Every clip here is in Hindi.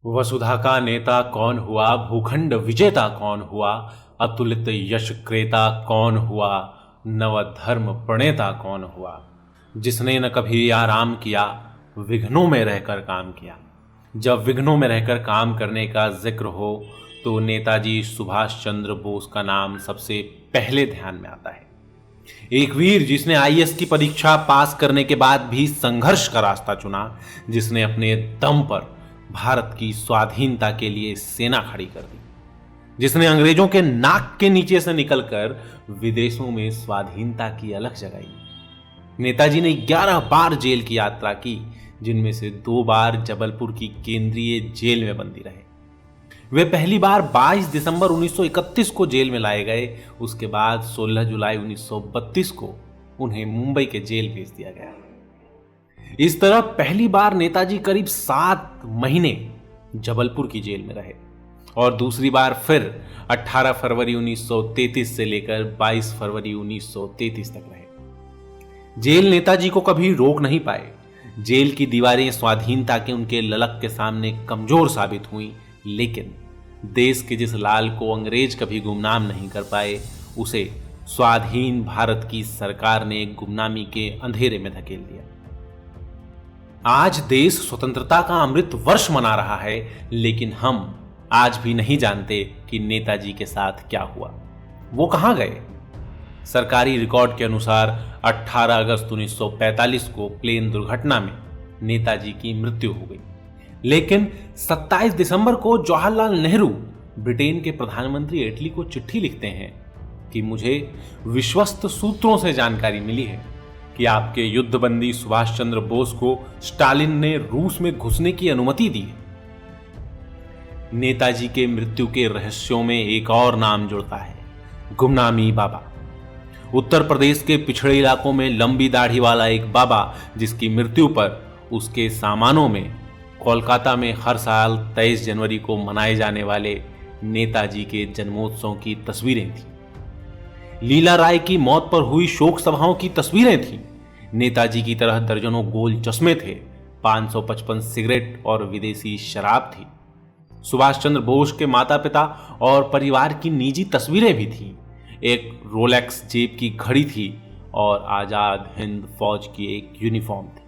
वसुधा का नेता कौन हुआ, भूखंड विजेता कौन हुआ, अतुलित यश क्रेता कौन हुआ, नवधर्म प्रणेता कौन हुआ, जिसने न कभी आराम किया, विघ्नों में रहकर काम किया। जब विघ्नों में रहकर काम करने का जिक्र हो तो नेताजी सुभाष चंद्र बोस का नाम सबसे पहले ध्यान में आता है। एक वीर जिसने आईएएस की परीक्षा पास करने के बाद भी संघर्ष का रास्ता चुना, जिसने अपने दम पर भारत की स्वाधीनता के लिए सेना खड़ी कर दी, जिसने अंग्रेजों के नाक के नीचे से निकलकर विदेशों में स्वाधीनता की अलख जगाई। नेताजी ने 11 बार जेल की यात्रा की, जिनमें से 2 बार जबलपुर की केंद्रीय जेल में बंदी रहे। वे पहली बार 22 दिसंबर 1931 को जेल में लाए गए। उसके बाद 16 जुलाई 1932 को उन्हें मुंबई के जेल भेज दिया गया। इस तरह पहली बार नेताजी करीब 7 महीने जबलपुर की जेल में रहे और दूसरी बार फिर 18 फरवरी 1933 से लेकर 22 फरवरी 1933 तक रहे। जेल नेताजी को कभी रोक नहीं पाए। जेल की दीवारें स्वाधीनता के उनके ललक के सामने कमजोर साबित हुई, लेकिन देश के जिस लाल को अंग्रेज कभी गुमनाम नहीं कर पाए, उसे स्वाधीन भारत की सरकार ने गुमनामी के अंधेरे में धकेल दिया। आज देश स्वतंत्रता का अमृत वर्ष मना रहा है, लेकिन हम आज भी नहीं जानते कि नेताजी के साथ क्या हुआ, वो कहां गए। सरकारी रिकॉर्ड के अनुसार 18 अगस्त 1945 को प्लेन दुर्घटना में नेताजी की मृत्यु हो गई, लेकिन 27 दिसंबर को जवाहरलाल नेहरू ब्रिटेन के प्रधानमंत्री एटली को चिट्ठी लिखते हैं कि मुझे विश्वस्त सूत्रों से जानकारी मिली है कि आपके युद्धबंदी सुभाष चंद्र बोस को स्टालिन ने रूस में घुसने की अनुमति दी है। नेताजी के मृत्यु के रहस्यों में एक और नाम जुड़ता है, गुमनामी बाबा। उत्तर प्रदेश के पिछड़े इलाकों में लंबी दाढ़ी वाला एक बाबा, जिसकी मृत्यु पर उसके सामानों में कोलकाता में हर साल 23 जनवरी को मनाए जाने वाले नेताजी के जन्मोत्सव की तस्वीरें थीं। लीला राय की मौत पर हुई शोक सभाओं की तस्वीरें थीं। नेताजी की तरह दर्जनों गोल चश्मे थे, 555 सिगरेट और विदेशी शराब थी। सुभाष चंद्र बोस के माता पिता और परिवार की निजी तस्वीरें भी थीं। एक रोलेक्स जेब की घड़ी थी और आजाद हिंद फौज की एक यूनिफॉर्म थी।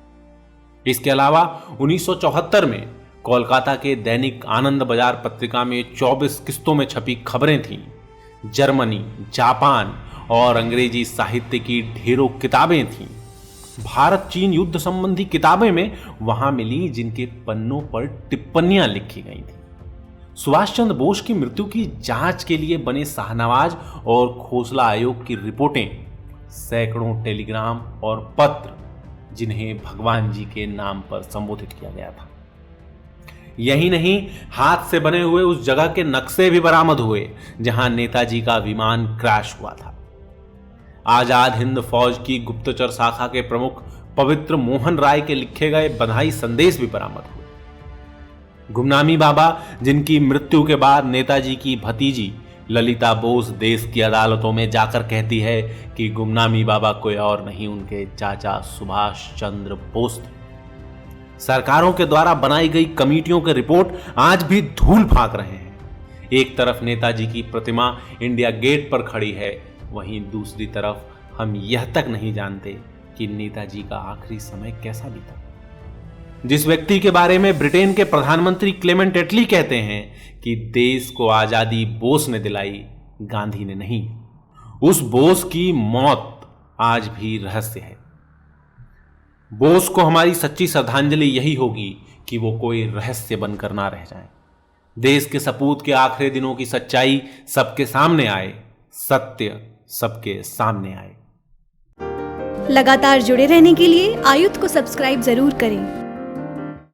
इसके अलावा 1974 में कोलकाता के दैनिक आनंद बाजार पत्रिका में 24 किस्तों में छपी खबरें थीं। जर्मनी, जापान और अंग्रेजी साहित्य की ढेरों किताबें थीं। भारत चीन युद्ध संबंधी किताबें में वहां मिली, जिनके पन्नों पर टिप्पणियां लिखी गई थी। सुभाष चंद्र बोस की मृत्यु की जांच के लिए बने शाहनवाज और खोसला आयोग की रिपोर्टें, सैकड़ों टेलीग्राम और पत्र, जिन्हें भगवान जी के नाम पर संबोधित किया गया था। यही नहीं, हाथ से बने हुए उस जगह के नक्शे भी बरामद हुए जहां नेताजी का विमान क्रैश हुआ था। आजाद हिंद फौज की गुप्तचर शाखा के प्रमुख पवित्र मोहन राय के लिखे गए बधाई संदेश भी बरामद हुए। गुमनामी बाबा, जिनकी मृत्यु के बाद नेताजी की भतीजी ललिता बोस देश की अदालतों में जाकर कहती है कि गुमनामी बाबा कोई और नहीं, उनके चाचा सुभाष चंद्र बोस थे। सरकारों के द्वारा बनाई गई कमेटियों के रिपोर्ट आज भी धूल फांक रहे हैं। एक तरफ नेताजी की प्रतिमा इंडिया गेट पर खड़ी है, वहीं दूसरी तरफ हम यह तक नहीं जानते कि नेताजी का आखिरी समय कैसा बीता। जिस व्यक्ति के बारे में ब्रिटेन के प्रधानमंत्री क्लेमेंट एटली कहते हैं कि देश को आजादी बोस ने दिलाई, गांधी ने नहीं, उस बोस की मौत आज भी रहस्य है। बोस को हमारी सच्ची श्रद्धांजलि यही होगी कि वो कोई रहस्य बनकर ना रह जाए। देश के सपूत के आखिरी दिनों की सच्चाई सबके सामने आए, सत्य सबके सामने आए। लगातार जुड़े रहने के लिए आयुध को सब्सक्राइब जरूर करें।